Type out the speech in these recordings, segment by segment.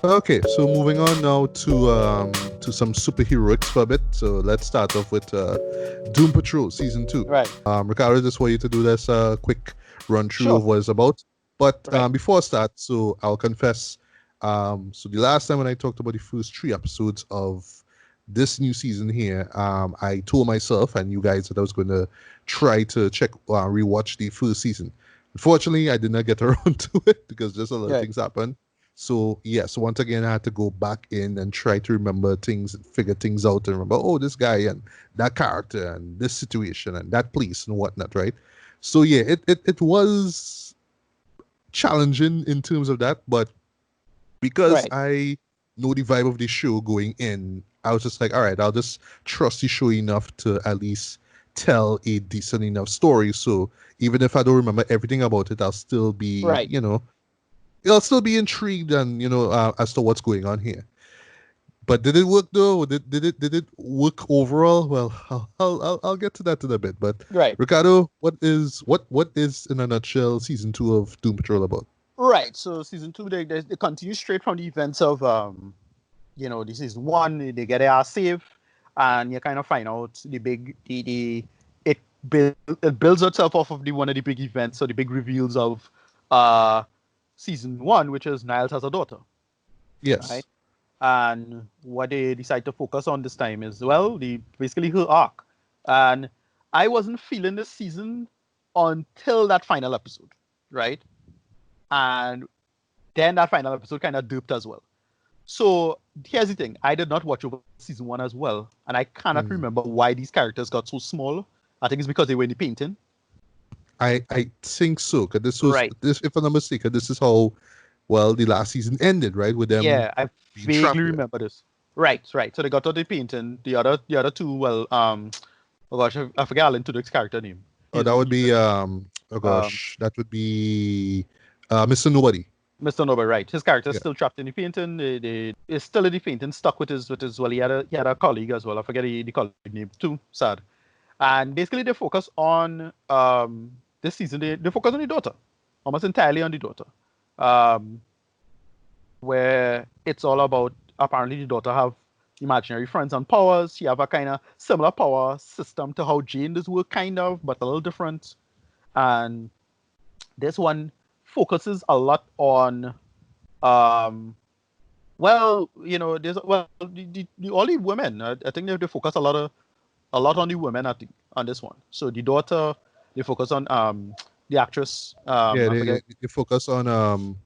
Okay, so moving on now to some superheroics for a bit. So let's start off with Doom Patrol Season 2. Right. Ricardo, just for you to do this quick run through Sure. of what it's about. But Right. before I start, so I'll confess, so the last time when I talked about the first 3 episodes of this new season here, I told myself and you guys that I was going to try to rewatch the first season. Unfortunately, I did not get around to it because just a lot of Right. things happened. So yes, once again, I had to go back in and try to remember things, figure things out, and remember, oh, this guy and that character and this situation and that place and whatnot, right? So yeah, it was challenging in terms of that, but because Right. I know the vibe of the show going in, I was just like, all right, I'll just trust the show enough to at least tell a decent enough story. So even if I don't remember everything about it, I'll still be, Right. I'll still be intrigued and as to what's going on here. But did it work though? Did it work overall? Well, I'll get to that in a bit. But Right. Ricardo, what is in a nutshell season 2 of Doom Patrol about? Right. So season two, they continue straight from the events of this is one. They get their ass saved, and you kind of find out the big the it it builds itself off of the one of the big events or the big reveals of uh season one, which is Niles has a daughter, right? Yes. And what they decide to focus on this time is, well, the basically her arc. And I wasn't feeling this season until that final episode, right? And then that final episode kind of duped as well. So here's the thing: I did not watch over season one as well, and I cannot Mm. remember why these characters got so small. I think it's because they were in the painting. I think so. Cause Right. if I'm not mistaken, this is how well the last season ended, right? With them Yeah, I being vaguely trapped there. remember this. Right, right. So they got out the painting. The other two, well, oh gosh, I forget Alan Tudyk's character name. Oh, He's that would he's be oh um gosh, that would be Mr. Nobody. Mr. Noble, right? His character is Yeah. still trapped in the painting. They is still in the painting, stuck with his. Well, he had a colleague as well. I forget the colleague name too. Sad. And basically, they focus on this season. They focus on the daughter, almost entirely on the daughter, um, where it's all about apparently the daughter have imaginary friends and powers. She have a kind of similar power system to how Jane does work, kind of, but a little different. And this one focuses a lot on um, there's all the women. I think they focus a lot on the women. I think on this one. So the daughter, they focus on the actress. Yeah, I they, forget. they, they focus on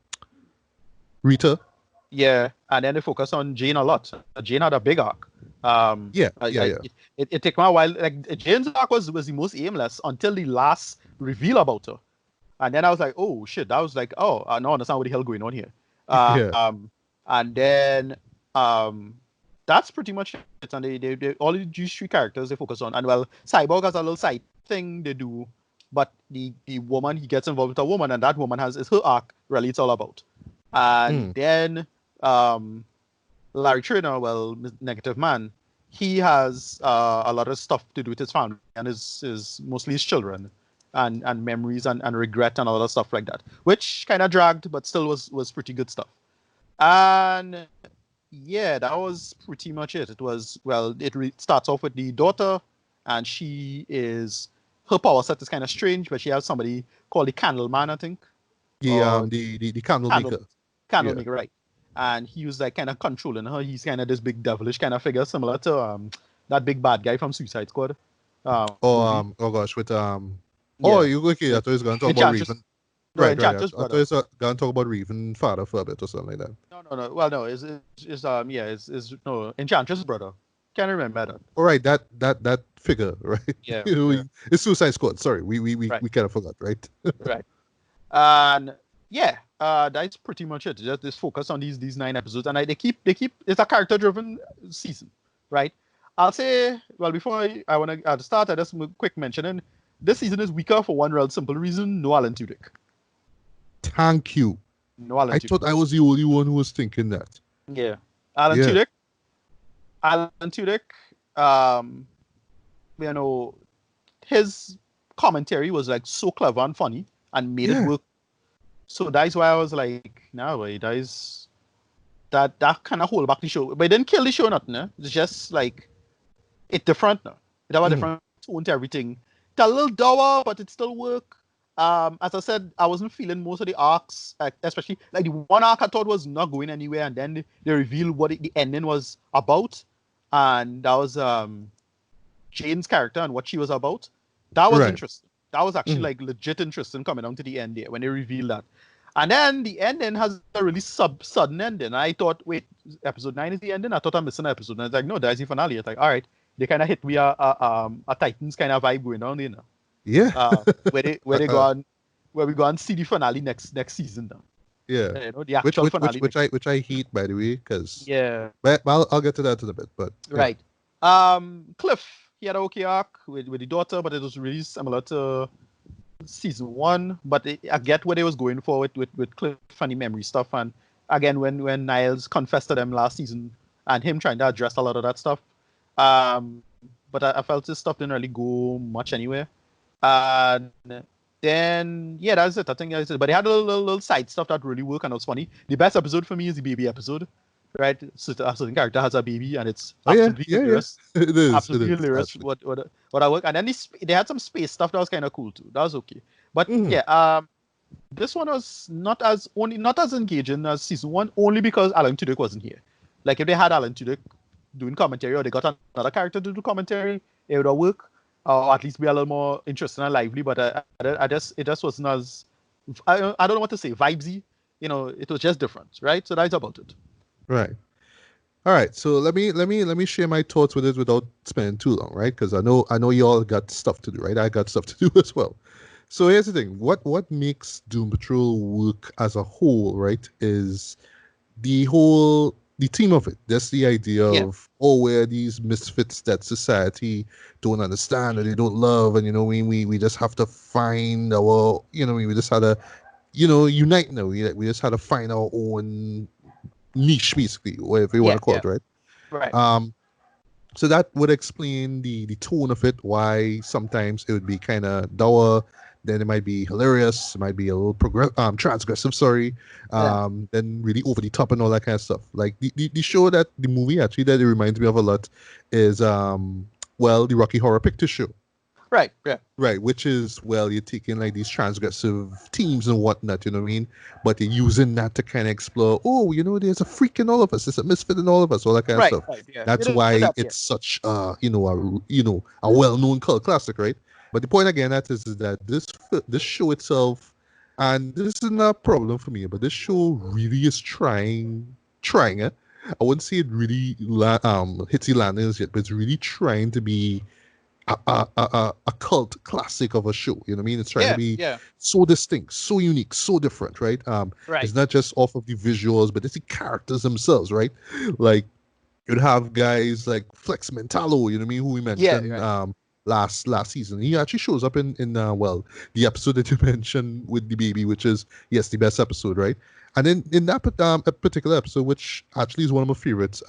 Rita. Yeah, and then they focus on Jane a lot. Jane had a big arc. Yeah, yeah, yeah. It took me a while. Like Jane's arc was the most aimless until the last reveal about her, and then I was like, oh shit. That was like, oh, I now understand what the hell going on here. Yeah. And then that's pretty much it. And they all these three characters they focus on. And well, Cyborg has a little side thing they do, but the woman he gets involved with a woman, and that woman is her arc. Really, it's all about. And Mm. then Larry Trainer, well, Negative Man, he has a lot of stuff to do with his family and his mostly his children and memories and regret and all that stuff like that, which kind of dragged, but still was pretty good stuff. And yeah, that was pretty much it. It was, well, starts off with the daughter, and her power set is kind of strange, but she has somebody called the Candleman, I think, The or candle Candle maker. Yeah. Candlemaker, right? And he was like kind of controlling her. He's kind of this big devilish kind of figure, similar to that big bad guy from Suicide Squad Oh movie. oh gosh, with oh, Yeah, you okay? I with thought he was gonna talk about Enchantress, Raven. no, Right, right. I Enchantress thought he brother. was gonna talk about Raven father for a bit or something like that. No, no, no. Well, no, is no Enchantress brother. Can't remember that. All right, that figure, right? Yeah, yeah, It's Suicide Squad. Sorry, right, we kind of forgot, right? right. And yeah, that's pretty much it. Just focus on these 9 episodes, and they keep it's a character driven season, right? I'll say, well, before I want to start, I just quick mentioning this season is weaker for one real simple reason: no Alan Tudyk. Thank you. No Alan I Tudyk. thought I was the only one who was thinking that. Yeah, Alan Yeah. Tudyk. Alan Tudyk, um, you know, his commentary was like so clever and funny and made it Yeah. work. So that's why I was like, nah, wait, that kind of hold back the show, but it didn't kill the show, nothing. It's just like it's different now. It have a Mhm. different tone to everything. It's a little dour, but it still work. As I said, I wasn't feeling most of the arcs, like, especially like the one arc I thought was not going anywhere, and then they revealed what the ending was about, and that was Jane's character and what she was about. That was Right. interesting. That was actually Mhm. like legit interesting coming down to the end there when they revealed that. And then the ending has a really sudden ending. I thought, wait, episode 9 is the ending? I thought I'm missing an episode. And it's like, no, that's the finale. It's like, all right, they kind of hit me a Titans kind of vibe going on, you know. Yeah. Where they go on, where we go and see the finale next season now. Yeah. You know, the Which actual which which finale which next I season. which I hate, by the way, because Yeah. but I'll get to that in a bit. But yeah. Right. Cliff, he had an okay arc with the daughter, but it was really similar to season one. But I get where they was going for with Cliff and the memory stuff. And again, when Niles confessed to them last season and him trying to address a lot of that stuff. But I felt this stuff didn't really go much anywhere. And then yeah, that's it. I think that's it. But they had a little side stuff that really worked and it was funny. The best episode for me is the baby episode, right? So a certain character has a baby and it's Oh yeah, absolutely yeah, yeah. hilarious, It is. It absolutely is hilarious. actually. What I work and then they had some space stuff that was kind of cool too. That was okay. But Hmm. yeah, this one was not as engaging as season one only because Alan Tudyk wasn't here. Like if they had Alan Tudyk doing commentary or they got another character to do commentary, it would have worked or at least be a little more interesting and lively. But I just it just wasn't as I don't know what to say vibesy. You know, it was just different, right? So that's about it. Right. All right. So let me share my thoughts with it without spending too long, right? Because I know you all got stuff to do, right? I got stuff to do as well. So here's the thing. What makes Doom Patrol work as a whole, right? Is the theme of it. That's the idea Yeah, of, oh, we're these misfits that society don't understand and they don't love, and we just have to find our, we just had to, unite now. We just had to find our own niche, basically, whatever you want yeah, to call yeah. it, right? Right, Um, so that would explain the tone of it, why sometimes it would be kind of dour, then it might be hilarious, it might be a little transgressive, sorry, yeah. then really over the top and all that kind of stuff. Like the show, that the movie actually that it reminds me of a lot is well, the Rocky Horror Picture Show. Right, yeah, Right, which is, well, you're taking like these transgressive themes and whatnot, you know what I mean? But you're using that to kind of explore, oh, there's a freak in all of us, there's a misfit in all of us, all that kind of right, stuff. right. Yeah, That's it is why that. Yeah, it's such a well-known cult classic, right? But the point again that is that this show itself, and this is not a problem for me, but this show really is trying it. I wouldn't say it really hits the landings yet, but it's really trying to be a cult classic of a show. You know what I mean? It's trying to yeah, be yeah. so distinct, so unique, so different, right? Right, It's not just off of the visuals, but it's the characters themselves, right? Like you'd have guys like Flex Mentalo, you know what I mean, who we yeah, mentioned right, last season. He actually shows up in well, the episode that you mentioned with the baby, which is, yes, the best episode, right? And then in that a particular episode, which actually is one of my favorites,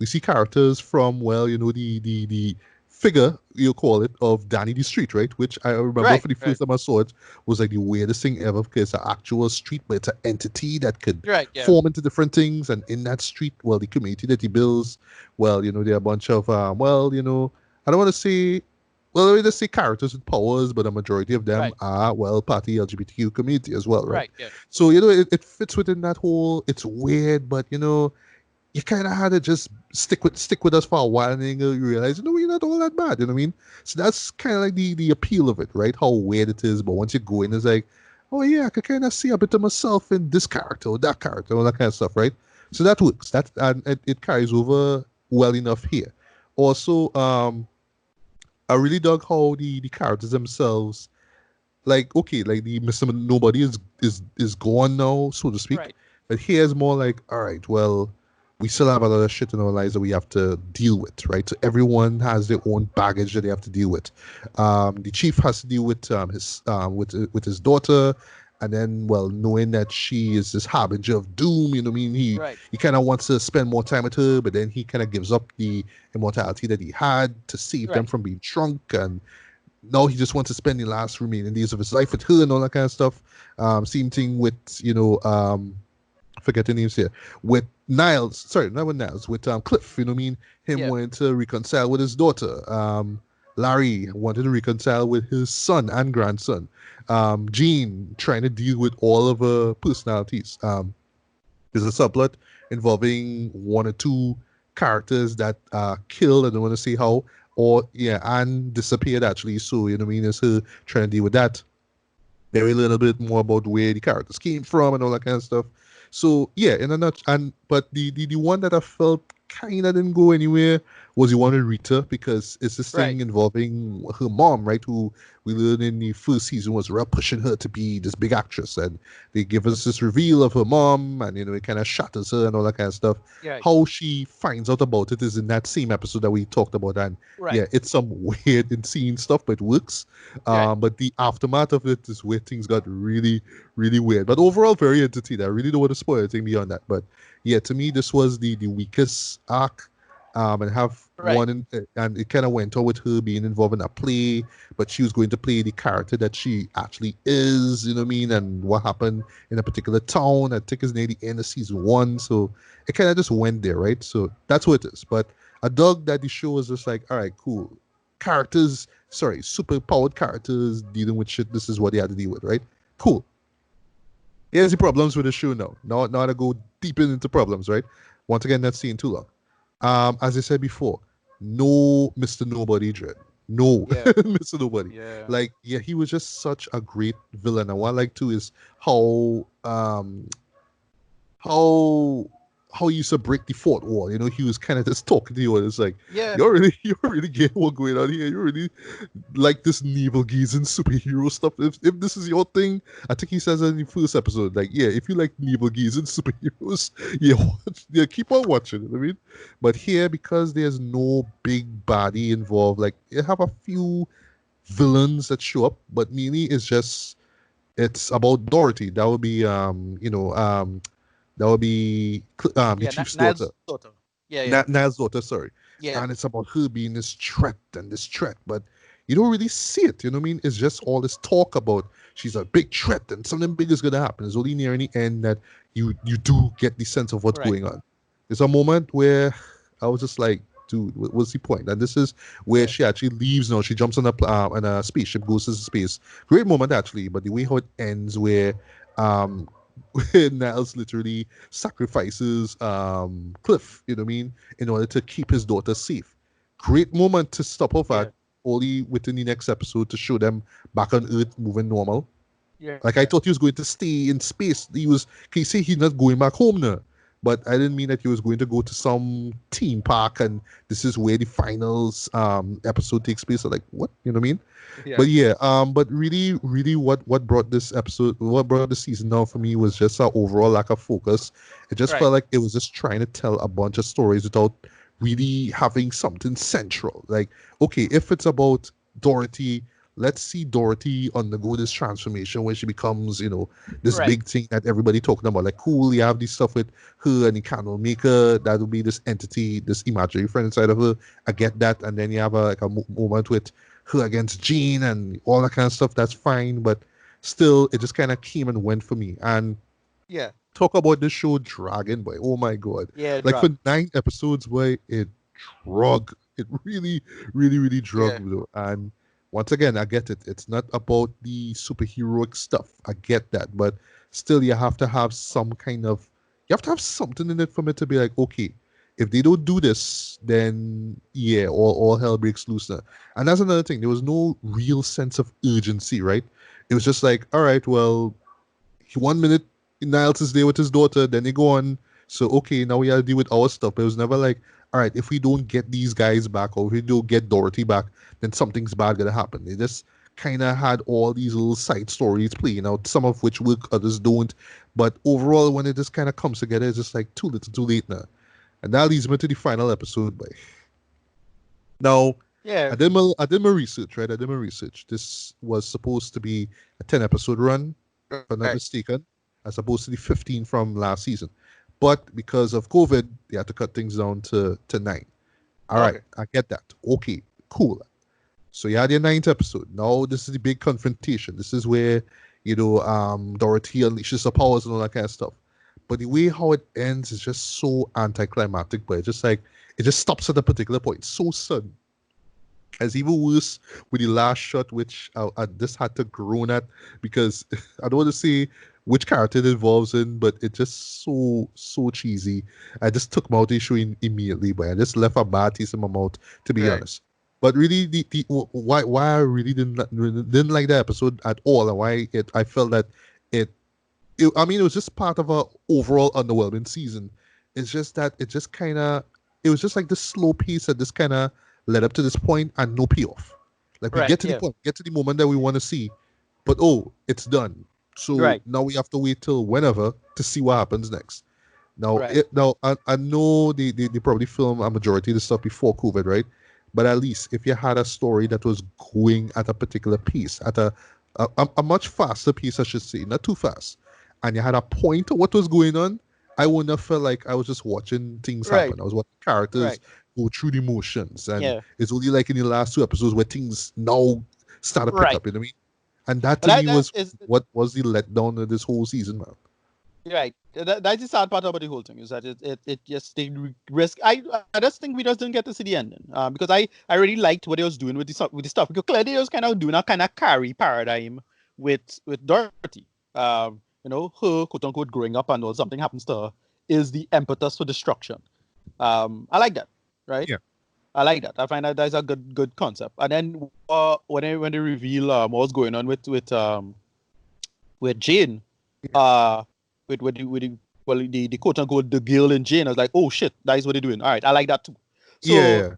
we see characters from, well, the figure, you call it, of Danny the Street, right? Which I remember right, for the right, first time I saw it was like the weirdest thing ever, because it's an actual street, but it's an entity that could right. Yeah, form into different things. And in that street, well, the community that he builds, well, there are a bunch of, I don't want to say, well, let me just say characters with powers, but a majority of them right, are, well, part of the LGBTQ community as well, right? right. Yeah, So, it fits within that whole, it's weird, but, you kind of had to just stick with us for a while, and then you realize, you're not all that bad. You know what I mean? So that's kind of like the appeal of it, right? How weird it is, but once you go in, it's like, oh yeah, I could kind of see a bit of myself in this character or that character, all that kind of stuff, right? So that works. That and it carries over well enough here. Also, I really dug how the characters themselves, like, okay, like the Mr. Nobody is gone now, so to speak. right, But here's more like, all right, well, we still have a lot of shit in our lives that we have to deal with, right? So everyone has their own baggage that they have to deal with. The chief has to deal with his with his daughter, and then, well, knowing that she is this harbinger of doom, you know what I mean? Right. He kind of wants to spend more time with her, but then he kind of gives up the immortality that he had to save them Right. from being shrunk, and now he just wants to spend the last remaining days of his life with her and all that kind of stuff. Same thing with, forget the names here, with Niles, sorry, not with Niles, with Cliff, you know what I mean? Him Yeah. wanting to reconcile with his daughter. Larry wanted to reconcile with his son and grandson. Jean trying to deal with all of her personalities. There's a subplot involving one or two characters that killed. I don't want to say how, or yeah, and disappeared actually. So you know what I mean. It's her trying to deal with that. Very little bit more about where the characters came from and all that kind of stuff. So yeah, in a nutshell, and but the one that I felt kind of didn't go anywhere was the one with Rita, because it's this Right. thing involving her mom, right? Who we learned in the first season was real pushing her to be this big actress, and they give us this reveal of her mom, and it kind of shatters her and all that kind of stuff. Right. How she finds out about it is in that same episode that we talked about, and Right. yeah, it's some weird, insane stuff, but it works. Right. But the aftermath of it is where things got really, really weird. But overall, very entertaining. I really don't want to spoil anything beyond that. But yeah, to me, this was the weakest arc. And have Right. and it kind of went on with her being involved in a play, but she was going to play the character that she actually is, you know what I mean? And what happened in a particular town, I think is near the end of season one. So it kind of just went there, right? So that's what it is. But a dog that the show is just like, all right, cool. Characters, sorry, super powered characters dealing with shit. This is what they had to deal with, right? Cool. Here's the problems with the show now. Now to go deep into problems, right? Once again, that's seeing too long. As I said before, no Mr. Nobody Dread. No Yeah. Mr. Nobody. Yeah. Like, yeah, he was just such a great villain. And what I like too is how how he used to break the fourth wall. You know, he was kind of just talking to you, and it's like, Yeah. you're really getting what going on here. You really like this navel gazing superhero stuff. If this is your thing, I think he says in the first episode, like, yeah, if you like navel gazing superheroes, yeah, yeah, keep on watching it. I mean, but here, because there's no big body involved, like you have a few villains that show up, but mainly it's about Dorothy. That would be that would be the Yeah. chief's daughter, Niles' daughter. Yeah. Yeah. Niall's daughter, sorry. Yeah. And it's about her being this threat and this threat, but you don't really see it. You know what I mean? It's just all this talk about she's a big threat and something big is gonna happen. It's only near the end that you do get the sense of what's Right. going on. There's a moment where I was just like, dude, what's the point? And this is where Yeah. she actually leaves. Now she jumps on a spaceship, goes to space. Great moment actually, but the way how it ends, where um Niles literally sacrifices Cliff, you know what I mean, in order to keep his daughter safe. Great moment to stop off Yeah. at, only within the next episode to show them back on Earth moving normal. Yeah. Like I thought he was going to stay in space. Can you say he's not going back home now? But I didn't mean that he was going to go to some theme park and this is where the finals episode takes place. I'm like, what? You know what I mean? Yeah. But yeah, but really, really, what brought this episode, what brought the season down for me was just our overall lack of focus. It just Right. felt like it was just trying to tell a bunch of stories without really having something central. Like, okay, if it's about Dorothy, let's see Dorothy undergo this transformation where she becomes, this Right. big thing that everybody talking about. Like, cool, you have this stuff with her and the candle maker. That will be this entity, this imaginary friend inside of her. I get that. And then you have like a moment with her against Jean and all that kind of stuff. That's fine, but still, it just kind of came and went for me. And Yeah. talk about this show Dragon Boy. Oh my god! Yeah. Like for Drug. 9 episodes, boy, it drug. It really, really, really drug, Yeah. though. And once again, I get it. It's not about the superheroic stuff. I get that, but still, you have to have some kind of. You have to have something in it for me to be like, okay, if they don't do this, then yeah, all hell breaks loose now. And that's another thing. There was no real sense of urgency, right? It was just like, all right, well, 1 minute Niles is there with his daughter, then they go on. So okay, now we gotta deal with our stuff. But it was never like, all right, if we don't get these guys back or if we don't get Dorothy back, then something's bad gonna happen. They just kind of had all these little side stories playing out, some of which work, others don't. But overall, when it just kind of comes together, it's just like too little, too late now. And that leads me to the final episode. By now, Yeah. I did my research, right? I did my research. This was supposed to be a 10 episode run. if I'm not Right. mistaken, as opposed to the 15 from last season. But because of COVID, they had to cut things down to 9. All right, Okay. I get that. Okay, cool. So you had your ninth episode. Now this is the big confrontation. This is where, Dorothy unleashes her powers and all that kind of stuff. But the way how it ends is just so anticlimactic, but it's just like it just stops at a particular point. So sudden. As even worse with the last shot, which I just had to groan at because I don't want to say which character it involves in, but it just so cheesy. I just took my out the show immediately, but I just left a bad taste in my mouth, to be Right. honest. But really, the why I really didn't like that episode at all, and why I felt that it, I mean, it was just part of a overall underwhelming season. It's just that it just kind of, it was just like this slow pace that just kind of led up to this point and no payoff. Like we Right. get to the Yeah. point, get to the moment that we want to see, but oh, it's done. So Right. now we have to wait till whenever to see what happens next. Now, Right. I know they probably film a majority of the stuff before COVID, right? But at least if you had a story that was going at a particular pace, at a much faster pace, I should say, not too fast, and you had a point to what was going on, I wouldn't have felt like I was just watching things Right. happen. I was watching characters Right. go through the emotions, and Yeah. it's only like in the last two episodes where things now start to pick Right. up. You know what I mean? And that But to that me that was is what was the letdown of this whole season, man. right. That's the sad part about the whole thing is that it just they risk. I just think we just didn't get to see the ending. Because I really liked what he was doing with with the stuff because clearly he was kind of doing a kind of carry paradigm with Dorothy. Her quote unquote growing up and or something happens to her is the impetus for destruction. I like that. Right. Yeah, I like that. I find that that's a good concept. And then when they reveal what's going on with Jane, uh, with the well the quote unquote the girl in Jane, I was like, oh shit, that is what they're doing. All right, I like that too. So yeah.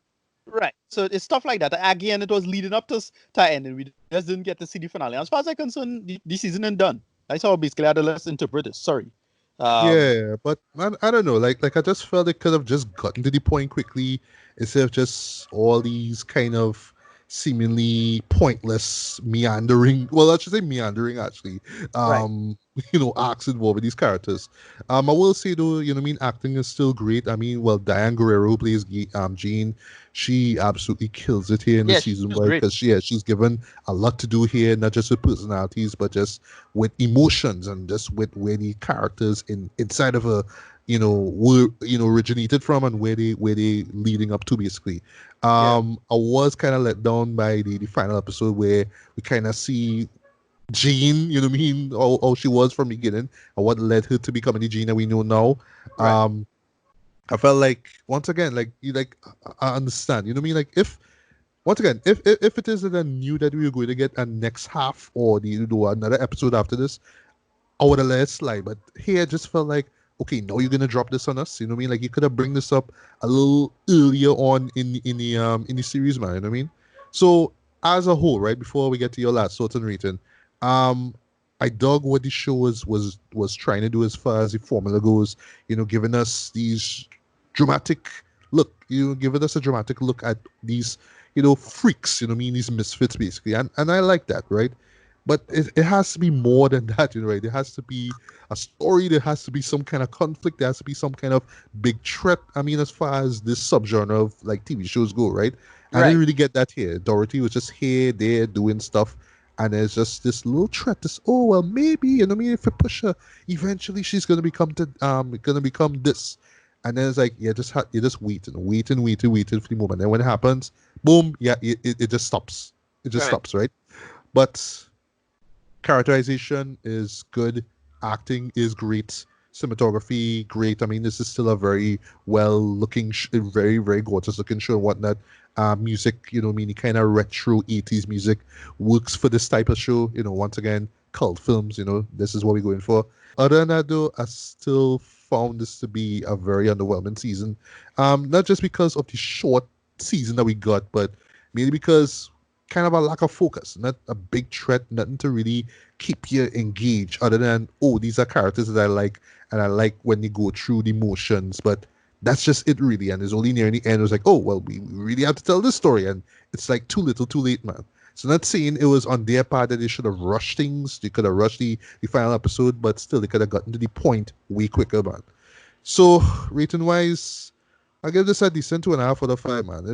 right, so it's stuff like that. Again, it was leading up to end, and we just didn't get to see the finale. As far as I'm concerned, the season is done. That's how basically I had to let's interpret it. Sorry. Um, Yeah, but man, I don't know. Like I just felt it could have just gotten to the point quickly instead of just all these kind of seemingly pointless meandering. Well, I should say meandering actually. right. Um, arcs involved with these characters. I will say though, you know, what I mean, acting is still great. I mean, well, Diane Guerrero who plays Jean, she absolutely kills it here in the Yeah, she's season, great. because she's given a lot to do here, not just with personalities, but just with emotions and just with where the characters inside of her, were originated from and where they leading up to basically. Yeah. I was kind of let down by the final episode where we kind of see Jean, you know what I mean, how she was from the beginning and what led her to becoming the Jean that we know now. Right. I felt like once again, like you like I understand, you know what I mean, like if once again, if it is that I knew that we were going to get a next half or another episode after this, I would have let it slide. But here, I just felt like, okay, now you're gonna drop this on us. You know what I mean? Like you could have bring this up a little earlier on in the series, man. You know what I mean? So as a whole, right before we get to your last thoughts and rating, um, I dug what the show was trying to do as far as the formula goes. Giving us these dramatic look. Giving us a dramatic look at these freaks. You know what I mean? These misfits basically, and I like that, right? But it has to be more than that, right? There has to be a story. There has to be some kind of conflict. There has to be some kind of big threat. I mean, as far as this subgenre of like TV shows go, right? I didn't Right. really get that here. Dorothy was just here, there, doing stuff, and there's just this little threat. This, oh well, maybe I mean, if we push her, eventually she's gonna become this. And then it's like, you're just waiting for the moment. And when it happens, boom, yeah, it just stops. It just Right. stops, right? But characterization is good, acting is great, cinematography great. I mean, this is still a very well looking, very very gorgeous looking show and whatnot. Music, I mean, kind of retro 80s music works for this type of show. Once again, cult films. This is what we're going for. Other than that, though, I still found this to be a very underwhelming season. Not just because of the short season that we got, but mainly because kind of a lack of focus, not a big threat, nothing to really keep you engaged other than, oh, these are characters that I like and I like when they go through the motions, but that's just it really. And it's only near the end, it was like, oh, well, we really have to tell this story. And it's like too little, too late, man. So not saying it was on their part that they should have rushed things. They could have rushed the final episode, but still they could have gotten to the point way quicker, man. So rating wise, I give this a decent 2.5 out of 5, man.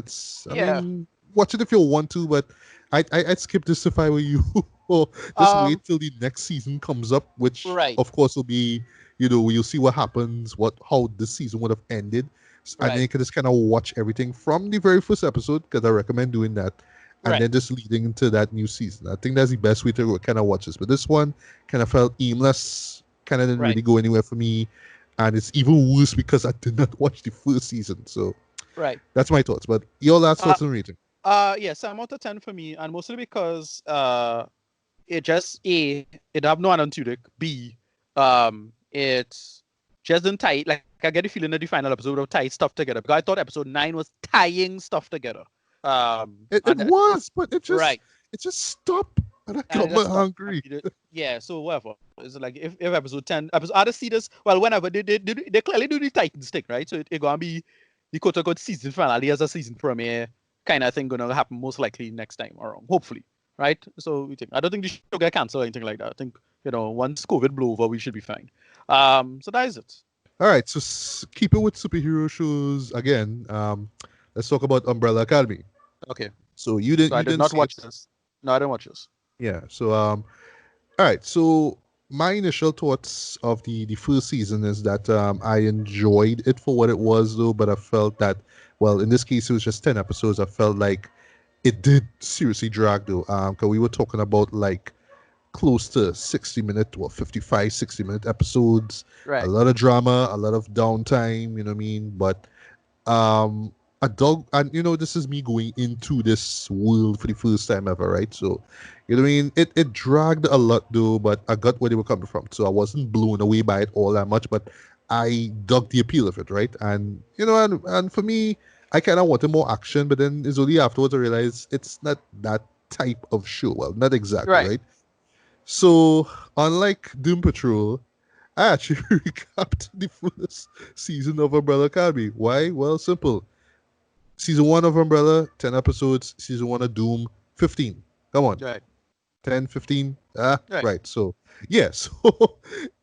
I Yeah. mean, watch it if you want to, but I'd skip this if I were you. Or just Um. wait till the next season comes up, which Right. of course will be, you'll see what happens, how this season would have ended, and then Right. you can just kind of watch everything from the very first episode because I recommend doing that, and Right. then just leading into that new season. I think that's the best way to kind of watch this. But this one kind of felt aimless, kind of didn't Right. really go anywhere for me, and it's even worse because I did not watch the first season. So Right. that's my thoughts. But your last Uh. thoughts on rating? Yeah. 7 out of 10 for me, and mostly because it just it have no anecdotic. B, it's just didn't tie. Like I get the feeling that the final episode would have tied stuff together because I thought episode 9 was tying stuff together. It And was, but right, it just stopped, and I and it got just my stopped. hungry. Yeah, so whatever. It's like if episode 10, episode other see this. Well, whenever they clearly do the Titans thing, right? So it gonna be the quote unquote season finale as a season premiere kind of thing gonna happen most likely next time around, hopefully, right? So we think I don't think the show get canceled or anything like that. I think once COVID blow over, we should be fine. So that is it. All right, so keep it with superhero shows again. Let's talk about Umbrella Academy. Okay, So so I you did didn't not see it, watch this. No, I didn't watch this. yeah. So all right. So my initial thoughts of the first season is that I enjoyed it for what it was, though, but I felt that, well, in this case, it was just 10 episodes. I felt like it did seriously drag, though, because we were talking about like close to 60-minute or 55, 60-minute episodes, a Right. lot of drama, a lot of downtime, you know what I mean? But um a dog, and this is me going into this world for the first time ever, right? So you know what I mean, it dragged a lot though, but I got where they were coming from, so I wasn't blown away by it all that much, but I dug the appeal of it, right? And and for me, I kind of wanted more action, but then it's only afterwards I realized it's not that type of show. Well, not exactly, Right. right? So unlike Doom Patrol, I actually recapped the first season of Umbrella Academy. Why? Well, simple. Season 1 of Umbrella, 10 episodes. Season 1 of Doom, 15. Come on. Right. 10, 15. Ah, Right. right. So, yeah. So,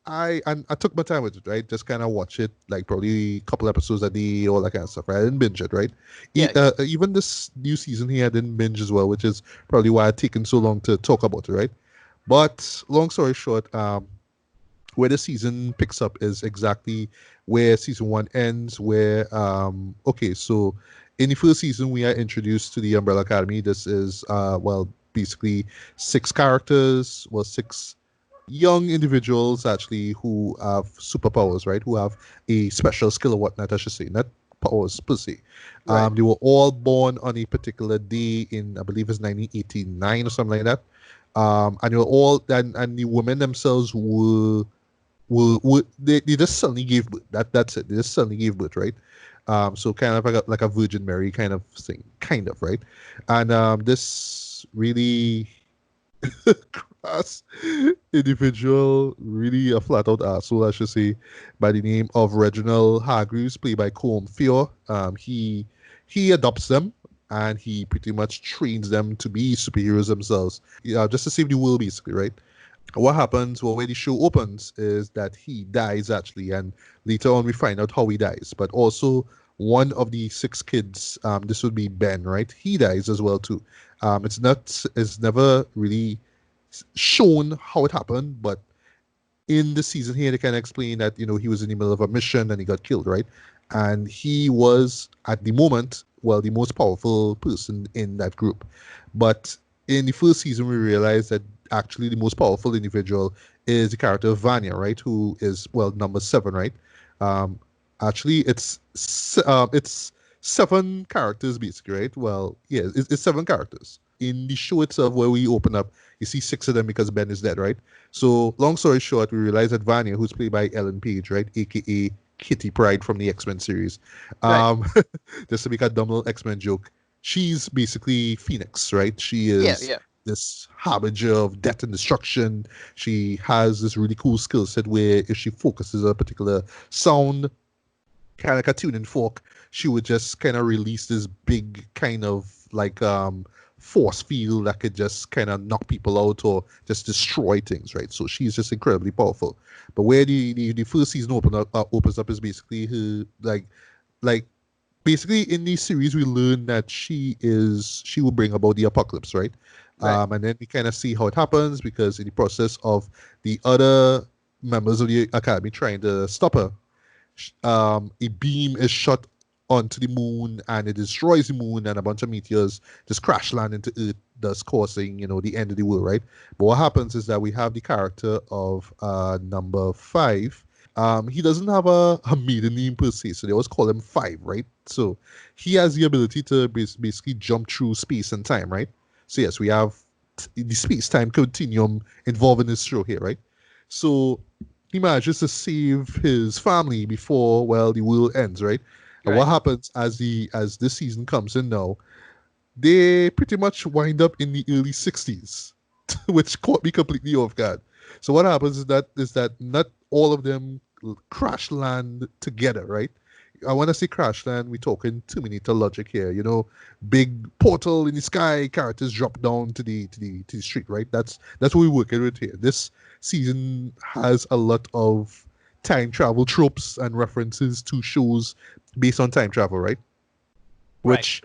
I took my time with it, right? Just kind of watch it, like probably a couple episodes a day, all that kind of stuff, right? I didn't binge it, right? Yeah. Yeah. Even this new season here, I didn't binge as well, which is probably why it's taken so long to talk about it, right? But long story short, where the season picks up is exactly where season 1 ends. Where okay, so in the first season we are introduced to the Umbrella Academy. This is well, basically 6 characters, well, 6 young individuals actually who have superpowers, right? Who have a special skill or whatnot, I should say, not powers per se. Right. They were all born on a particular day in, I believe it's 1989 or something like that. And they were all, and the women themselves they just suddenly gave birth. That's it. They just suddenly gave birth, right? So kind of like a Virgin Mary kind of thing, kind of, right? And this really crass individual, really a flat out asshole, I should say, by the name of Reginald Hargreaves, played by Colm Feore. He adopts them and he pretty much trains them to be superheroes themselves. Yeah, just to save the world, basically, right? What happens, well, where the show opens is that he dies actually, and later on we find out how he dies. But also one of the 6 kids, this would be Ben, right? He dies as well too. It's never really shown how it happened, but in the season here they kind of explain that he was in the middle of a mission and he got killed, right? And he was at the moment, well, the most powerful person in that group. But in the first season we realized that actually the most powerful individual is the character of Vanya, right? Who is, well, number 7, right? um Actually it's 7 characters basically, right? Well, yeah, it's 7 characters in the show itself. Where we open up, you see 6 of them because Ben is dead, right? So long story short, we realize that Vanya, who's played by Ellen Page, right, aka Kitty Pryde from the X-Men series, Right. um just to make a dumb little X-Men joke, she's basically Phoenix, right? She Yeah. is Yeah. this harbinger of death and destruction. She has this really cool skill set where if she focuses on a particular sound, kind of like a tuning fork, she would just kind of release this big kind of like force field that could just kind of knock people out or just destroy things, right? So she's just incredibly powerful. But where the first season opens up is basically her like basically in the series we learn that she will bring about the apocalypse, right? Right. And then we kind of see how it happens because in the process of the other members of the academy trying to stop her, a beam is shot onto the moon and it destroys the moon and a bunch of meteors just crash land into Earth, thus causing, the end of the world, right? But what happens is that we have the character of number five. He doesn't have a maiden name per se, so they always call him Five, right? So he has the ability to basically jump through space and time, right? So yes, we have the space-time continuum involved in this show here, right? So he manages to save his family before, well, the world ends, right? And what Right. happens as this season comes in now, they pretty much wind up in the early 60s, which caught me completely off guard. So what happens is that not all of them crash land together, right? I want to say crash land. We're talking Terminator logic here. Big portal in the sky. Characters drop down to the street, right? That's what we're working with here. This season has a lot of time travel tropes and references to shows based on time travel, right? Right. Which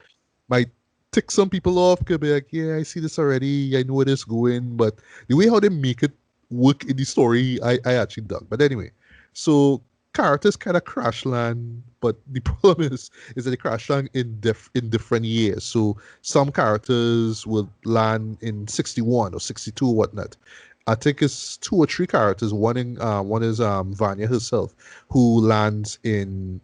might tick some people off. Could be like, yeah, I see this already. I know where this going. But the way how they make it work in the story, I actually dug. But anyway, so characters kind of crash land, but the problem is that they crash land in different years. So some characters will land in 61 or 62 or whatnot. I think it's two or three characters. One is Vanya herself, who lands in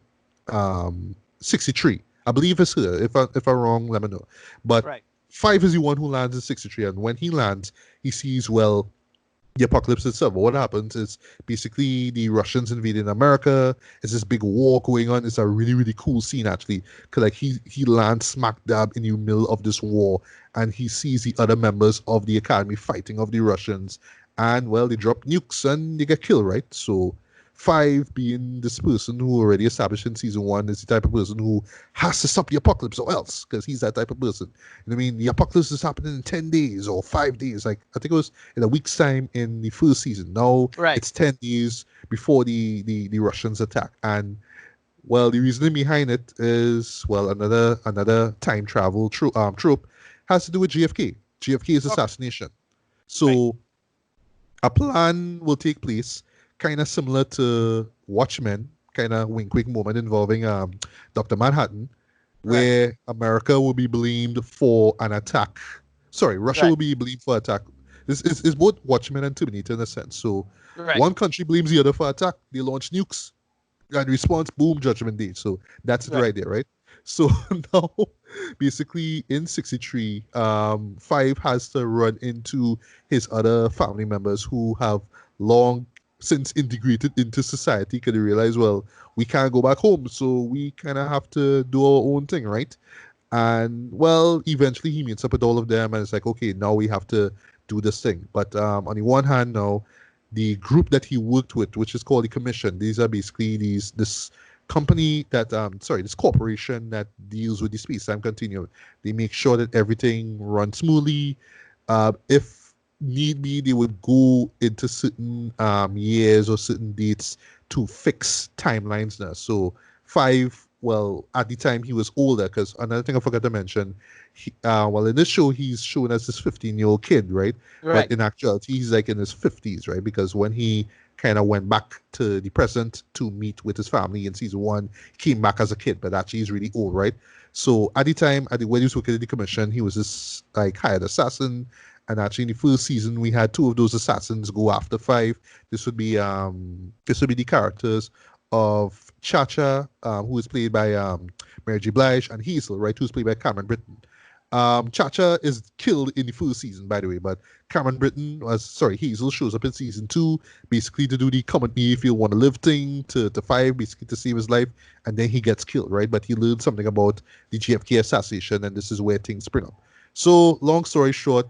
63. I believe it's her. If I'm wrong, let me know. But Right. Five is the one who lands in 63, and when he lands, he sees, well, the apocalypse itself. But what happens is basically the Russians invading America. It's this big war going on. It's a really really cool scene actually, because like he lands smack dab in the middle of this war, and he sees the other members of the academy fighting of the Russians, and well, they drop nukes and they get killed, right? So Five, being this person who already established in season one, is the type of person who has to stop the apocalypse or else, because he's that type of person. And I mean, the apocalypse is happening in 10 days or 5 days. Like, I think it was in a week's time in the first season. Now Right. it's 10 days before the Russians attack. And, well, the reasoning behind it is, well, another time travel trope has to do with JFK. JFK's Okay. assassination. Right. So a plan will take place, kind of similar to Watchmen, kind of wink wink moment involving Dr. Manhattan, Right. where America will be blamed for an attack. Sorry, Russia Right. will be blamed for attack. This is both Watchmen and Terminator in a sense. So Right. one country blames the other for attack. They launch nukes. And response, boom, Judgment Day. So that's it Right. right there, right? So now, basically, in 63, Five has to run into his other family members who have long since integrated into society because they realize, well, we can't go back home, so we kind of have to do our own thing, right? And well, eventually he meets up with all of them, and it's like, okay, now we have to do this thing. But on the one hand, now the group that he worked with, which is called the Commission, these are basically this company that this corporation that deals with the space-time continuum. They make sure that everything runs smoothly. If need be, they would go into certain years or certain dates to fix timelines now. So Five, well, at the time he was older, because another thing I forgot to mention, well, in this show he's shown as this 15-year-old kid, right? But Right. in actuality he's like in his 50s, right? Because when he kind of went back to the present to meet with his family in season one, he came back as a kid, but actually he's really old, right? So at the time, when he was working at the commission, he was this like hired assassin. And actually, in the first season, we had two of those assassins go after Five. This would be the characters of Chacha, who is played by Mary J. Blige, and Hazel, right, who's played by Cameron Britton. Chacha is killed in the first season, by the way, but Hazel shows up in season two, basically to do the come at me if you want to live thing to Five, basically to save his life, and then he gets killed, right? But he learned something about the JFK assassination, and this is where things spring up. So, long story short,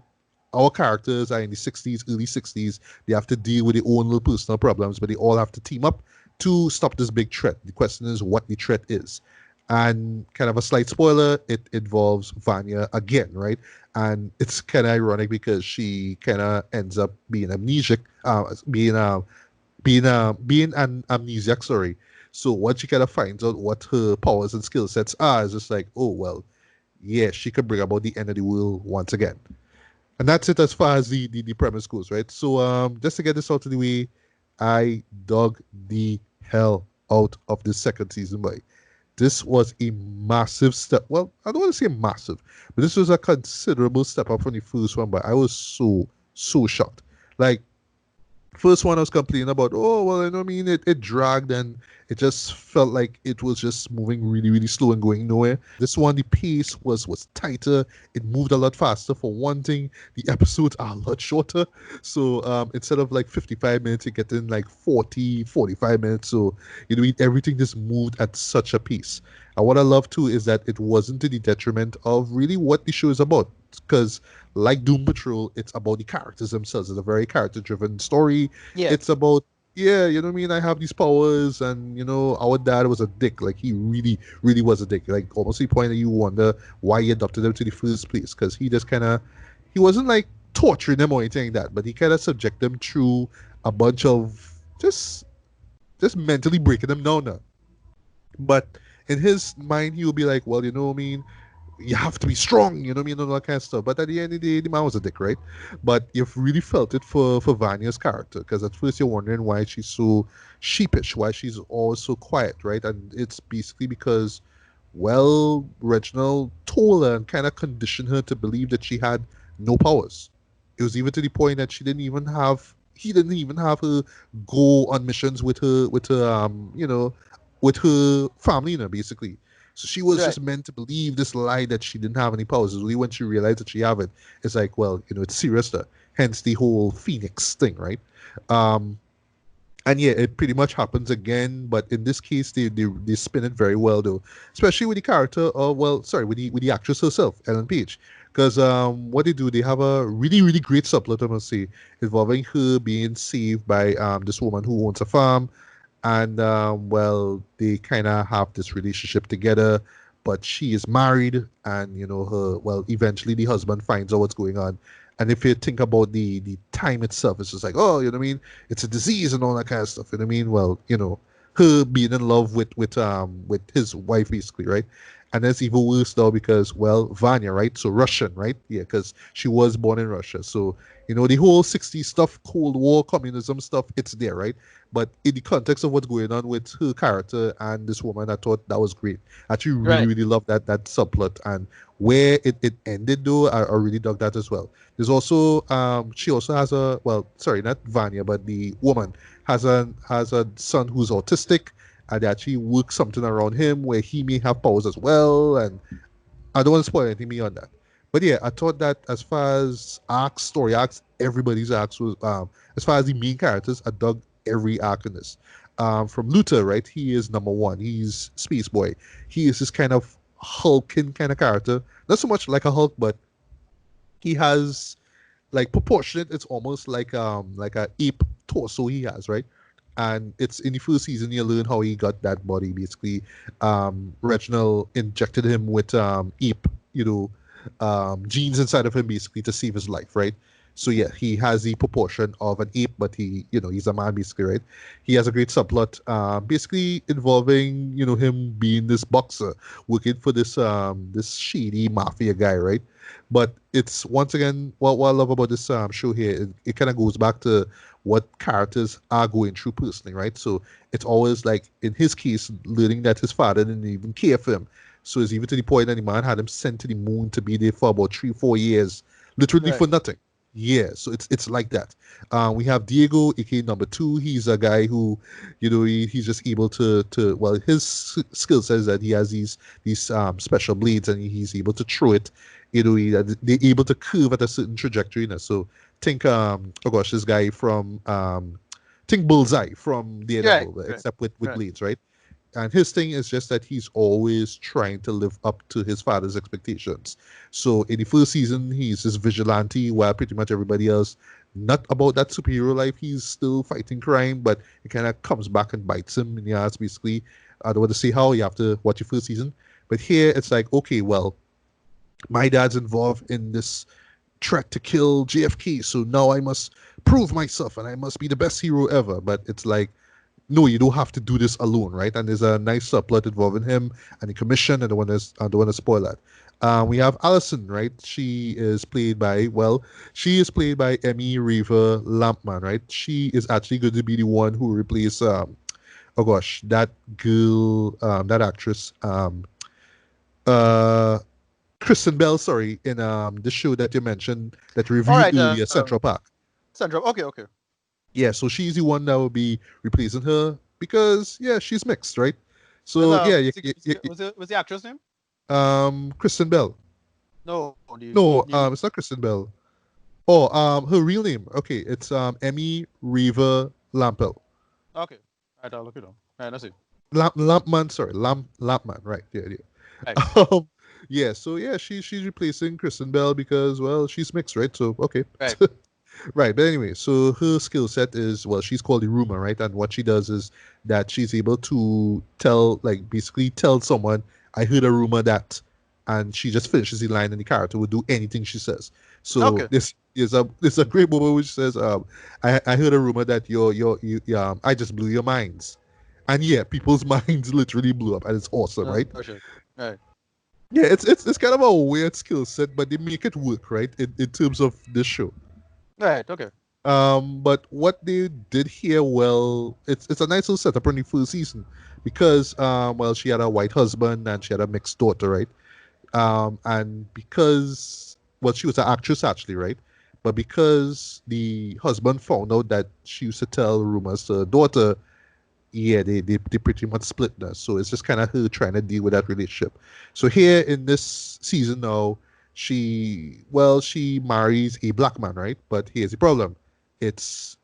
our characters are in the 60s, early 60s. They have to deal with their own little personal problems, but they all have to team up to stop this big threat. The question is what the threat is. And kind of a slight spoiler, it involves Vanya again, right? And it's kind of ironic because she kind of ends up being amnesiac, being an amnesiac. Sorry. So once she kind of finds out what her powers and skill sets are, it's just like, oh well, yeah, she could bring about the end of the world once again. And that's it as far as the premise goes, right? So just to get this out of the way, I dug the hell out of this second season, boy. This was a massive step. Well, I don't want to say massive, but this was a considerable step up from the first one. But I was so shocked. Like first one I was complaining about, oh well, I mean it dragged and it just felt like it was just moving really slow and going nowhere. This one the pace was tighter, it moved a lot faster. For one thing, the episodes are a lot shorter, so instead of like 55 minutes you get in like 40 45 minutes. So everything just moved at such a pace. And what I love too is that it wasn't to the detriment of really what the show is about, because like Doom Patrol, it's about the characters themselves. It's a very character driven story. Yeah. It's about, yeah, you know what I mean? I have these powers, and our dad was a dick. Like he really was a dick. Like almost to the point that you wonder why he adopted them to the first place. Because he just kind of, he wasn't like torturing them or anything like that, but he kind of subject them through a bunch of just mentally breaking them down now. But in his mind, he would be like, well, you know what I mean? You have to be strong, you know what I mean, and all that kind of stuff. But at the end of the day, the man was a dick, right? But you've really felt it for Vanya's character, because at first you're wondering why she's so sheepish, why she's always so quiet, right? And it's basically because, well, Reginald told her and kind of conditioned her to believe that she had no powers. It was even to the point that he didn't even have her go on missions with her family, basically. So she was Right. just meant to believe this lie that she didn't have any powers. It's only when she realized that she have it, it's like, well, it's serious. Hence the whole Phoenix thing, right? Um, and yeah, it pretty much happens again, but in this case, they spin it very well though, especially with the character of, well, sorry, with the actress herself, Ellen Page, because what they do, they have a really great subplot, I must say, involving her being saved by this woman who owns a farm, and well, they kind of have this relationship together, but she is married, and her, well, eventually the husband finds out what's going on. And if you think about the time itself, it's just like, oh, you know what I mean, it's a disease and all that kind of stuff, you know what I mean. Well, her being in love with his wife, basically, right? And that's even worse now because, well, Vanya, right? So Russian, right? Yeah, because she was born in Russia. So the whole 60s stuff, Cold War, communism stuff, it's there, right? But in the context of what's going on with her character and this woman, I thought that was great. I actually Right. really love that subplot. And where it ended though, I really dug that as well. There's also she also has a, well, sorry, not Vanya, but the woman has a son who's autistic, and they actually work something around him where he may have powers as well. And I don't want to spoil anything beyond that. But yeah, I thought that as far as arcs, story arcs, everybody's arcs was, as far as the main characters, I dug every arc in this. From Luther, right? He is number one. He's Space Boy. He is this kind of hulking kind of character. Not so much like a Hulk, but he has like proportionate. It's almost like a ape torso he has, right? And it's in the first season you learn how he got that body. Basically, Reginald injected him with ape, genes inside of him, basically to save his life, right? So yeah, he has the proportion of an ape, but he's a man, basically, right? He has a great subplot, basically involving him being this boxer working for this shady mafia guy, right? But it's once again what I love about this show here. It kind of goes back to what characters are going through personally, right? So it's always like in his case, learning that his father didn't even care for him. So it's even to the point that the man had him sent to the moon to be there for about 3 4 years, literally for Right. nothing. Yeah, so it's like that. We have Diego, aka number two. He's a guy who, he's just able to well, his skill says that he has these special blades, and he's able to throw it. They're able to curve at a certain trajectory. So think oh gosh, this guy from think Bullseye from Right. Daredevil, Right. except with Right. blades, right? And his thing is just that he's always trying to live up to his father's expectations. So in the first season, he's this vigilante, while pretty much everybody else not about that superhero life. He's still fighting crime, but it kind of comes back and bites him in the ass, basically. I don't want to say how. You have to watch your first season. But here it's like, okay, well, my dad's involved in this threat to kill JFK, so now I must prove myself and I must be the best hero ever. But it's like, no, you don't have to do this alone, right? And there's a nice subplot involving him and the commission, and I don't want to spoil that. We have Allison, right? She is played by Emmy Reaver Lampman, right? She is actually going to be the one who replaces, oh gosh, that girl, that actress, uh, Kristen Bell, sorry, in the show that you mentioned that All reviewed right. earlier, Central Park. Sandra. Okay. Okay. Yeah, so she's the one that will be replacing her because yeah, she's mixed, right? Was So yeah, was the actress name? Kristen Bell. No. No, The it's not Kristen Bell. Oh, her real name. Okay, it's Emmy Reaver Lampel. Okay. Right. I'll look it up. Right. Let's see. Lampman, sorry, Lampman, right? Yeah, yeah. Right. Um, yeah, so yeah, she's replacing Kristen Bell because well, she's mixed, right? So okay. Right. Right, but anyway, so her skill set is well, she's called the rumor, right? And what she does is that she's able to tell, like, basically tell someone, "I heard a rumor that," and she just finishes the line, and the character will do anything she says. So Okay. this is a great moment which says, I heard a rumor that I just blew your minds," and yeah, people's minds literally blew up, and it's awesome, right? Oh shit. Right. Yeah, it's kind of a weird skill set, but they make it work, right? In terms of this show. Right. Okay. But what they did here, well, it's a nice little setup on the first season because well, she had a white husband and she had a mixed daughter, right? And because well, she was an actress actually, right? But because the husband found out that she used to tell rumors to her daughter, yeah, they pretty much split now. So it's just kind of her trying to deal with that relationship. So here in this season now, she marries a black man, right? But here's the problem. It's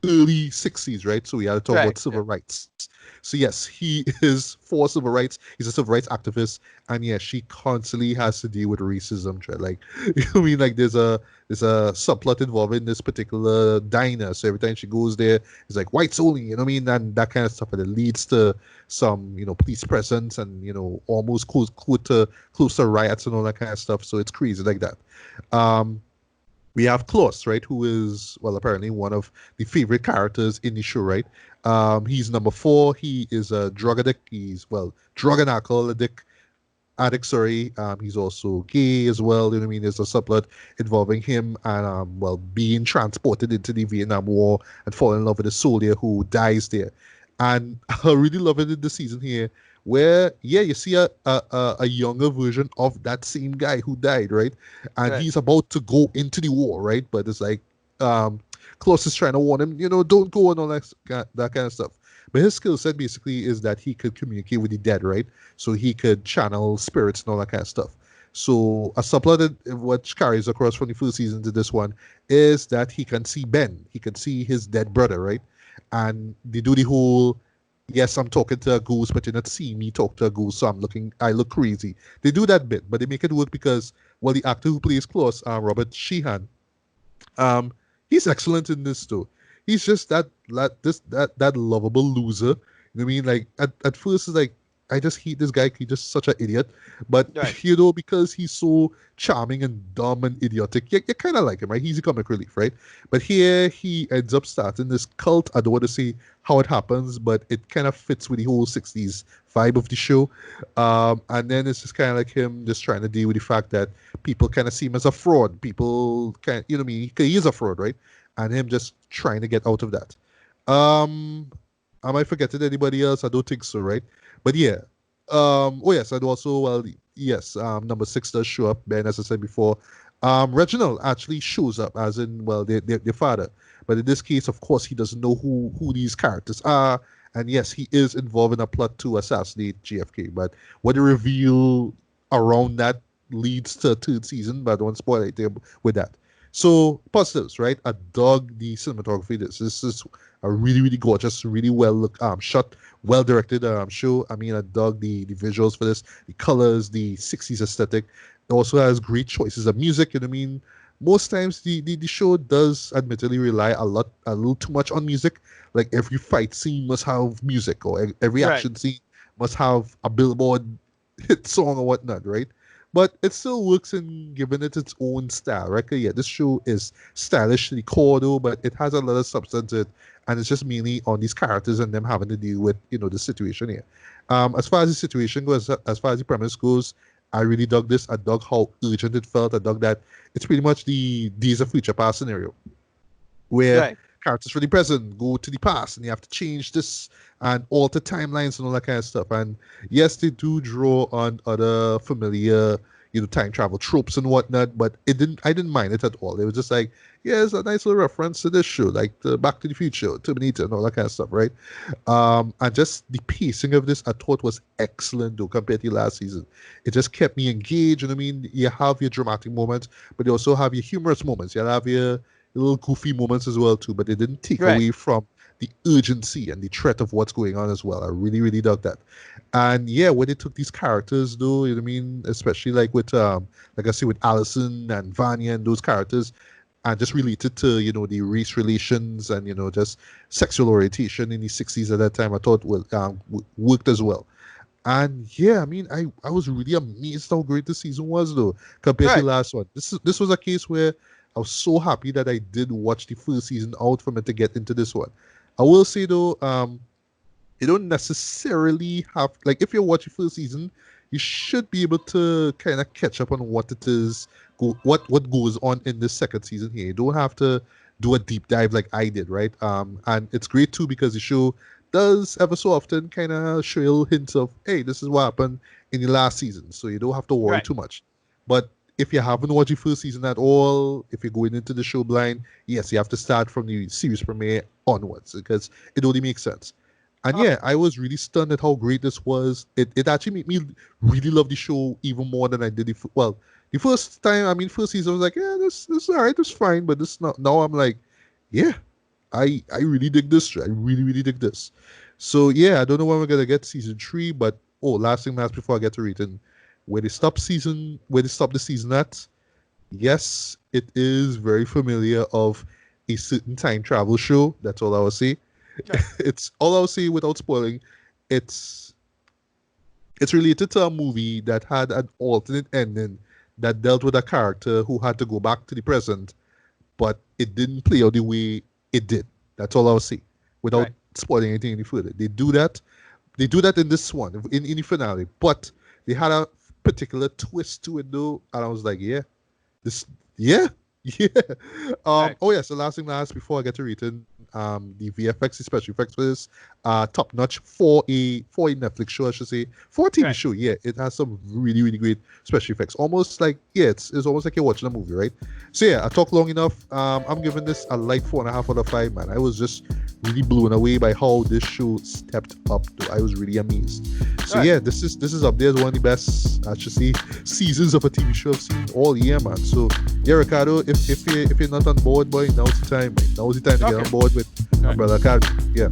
early 60s, right? So we had to talk Right. about civil Yeah. rights. So yes, he is for civil rights. He's a civil rights activist, and yeah, she constantly has to deal with racism. Like, I mean, like there's a subplot involving this particular diner. So every time she goes there, it's like whites only. You know what I mean? And that kind of stuff, and it leads to some police presence and almost close to riots and all that kind of stuff. So it's crazy like that. Um, we have Klaus, right, who is, well, apparently one of the favorite characters in the show, right? He's number 4. He is a drug addict. He's, well, drug and alcohol addict, sorry. He's also gay as well. You know what I mean? There's a subplot involving him and, well, being transported into the Vietnam War and falling in love with a soldier who dies there. And I really love it in the season here where, yeah, you see a younger version of that same guy who died, right? And Right. he's about to go into the war, right? But it's like, Klaus is trying to warn him, don't go and all that kind of stuff. But his skill set basically is that he could communicate with the dead, right? So he could channel spirits and all that kind of stuff. So a subplot which carries across from the first season to this one is that he can see Ben. He can see his dead brother, right? And they do the whole, yes, I'm talking to a ghost, but you're not seeing me talk to a ghost, so I look crazy. They do that bit, but they make it work because, well, the actor who plays Klaus, Robert Sheehan, um, he's excellent in this too. He's just that lovable loser. You know what I mean? Like at first it's like I just hate this guy. He's just such an idiot. But Right. because he's so charming and dumb and idiotic, you kind of like him, right? He's a comic relief, right? But here he ends up starting this cult. I don't want to say how it happens, but it kind of fits with the whole 60s vibe of the show. And then it's just kind of like him just trying to deal with the fact that people kind of see him as a fraud. People can, you know what I mean? He is a fraud, right? And him just trying to get out of that. Um, am I forgetting anybody else? I don't think so, right? But yeah. Oh yes, and also, well, yes. Number 6 does show up. Ben, as I said before. Reginald actually shows up, as in, well, their father. But in this case, of course, he doesn't know who these characters are. And yes, he is involved in a plot to assassinate JFK. But what they reveal around that leads to third season, but I don't want to spoil anything with that. So positives, right? I dug the cinematography. This is a really, really gorgeous, really shot, well directed show. I mean, I dug the visuals for this, the colors, the 60s aesthetic. It also has great choices of music. You know what I mean? most times the show does admittedly rely a little too much on music. Like every fight scene must have music, or every Right. action scene must have a Billboard hit song or whatnot, right? But it still works in giving it its own style, right? 'Cause, yeah, this show is stylish to the core though, but it has a lot of substance to it, and it's just mainly on these characters and them having to deal with the situation here. As far as the situation goes, as far as the premise goes, I really dug this. I dug how urgent it felt. I dug that it's pretty much the Days of Future Past scenario, where Right. characters from the present go to the past and you have to change this and alter timelines and all that kind of stuff. And yes, they do draw on other familiar, time travel tropes and whatnot, but I didn't mind it at all. It was just like, yeah, it's a nice little reference to this show, like the Back to the Future, Terminator, and all that kind of stuff, right? And just the pacing of this, I thought was excellent though compared to last season. It just kept me engaged. And I mean, you have your dramatic moments, but you also have your humorous moments. You have your little goofy moments as well too, but it didn't take Right. away from the urgency and the threat of what's going on as well. I really, really dug that. And yeah, when they took these characters though, you know what I mean, especially like with like I say with Allison and Vanya and those characters, and just related to the race relations and just sexual orientation in the 60s at that time, I thought worked as well. And yeah, I mean, I was really amazed how great the season was though compared to the Right. last one. This was a case where I was so happy that I did watch the first season out for me to get into this one. I will say though, you don't necessarily have, like, if you're watching first season, you should be able to kind of catch up on what it is, what goes on in this second season here. You don't have to do a deep dive like I did, right? And it's great too because the show does ever so often kind of show you little hints of, hey, this is what happened in the last season, so you don't have to worry Right. too much. But if you haven't watched the first season at all, if you're going into the show blind, yes, you have to start from the series premiere onwards because it only makes sense. And Okay. yeah, I was really stunned at how great this was. It actually made me really love the show even more than I did well, the first time. I mean, first season I was like, yeah, this all right, this fine, but this not. Now I'm like, yeah, I really dig this. I really really dig this. So yeah, I don't know when we're gonna get season three, but last thing last before I get to rating, where they stop the season at, yes, it is very familiar of a certain time travel show. That's all I will say. Right. It's all I'll say without spoiling. It's it's related to a movie that had an alternate ending that dealt with a character who had to go back to the present, but it didn't play out the way it did. That's all I'll say without Right. spoiling anything any further. They do that. They do that in this one, in the finale, but they had a particular twist to it though, and I was like, yeah, this, yeah, yeah. Right. Oh yes, the last thing last before I get to return, the VFX, the special effects for this, top notch for a Netflix show, I should say, for a TV Right. show. Yeah, it has some really really great special effects. Almost like, yeah, it's almost like you're watching a movie, right? So yeah, I talked long enough. I'm giving this a light 4.5 out of 5. Man, I was just really blown away by how this show stepped up. Though I was really amazed. So Right. yeah, this is up there as one of the best, I should say, seasons of a TV show I've seen all year, man. So yeah, Ricardo, if you're not on board, boy, now's the time. Now's the time to get Okay. on board with Right. Umbrella Academy. Yeah.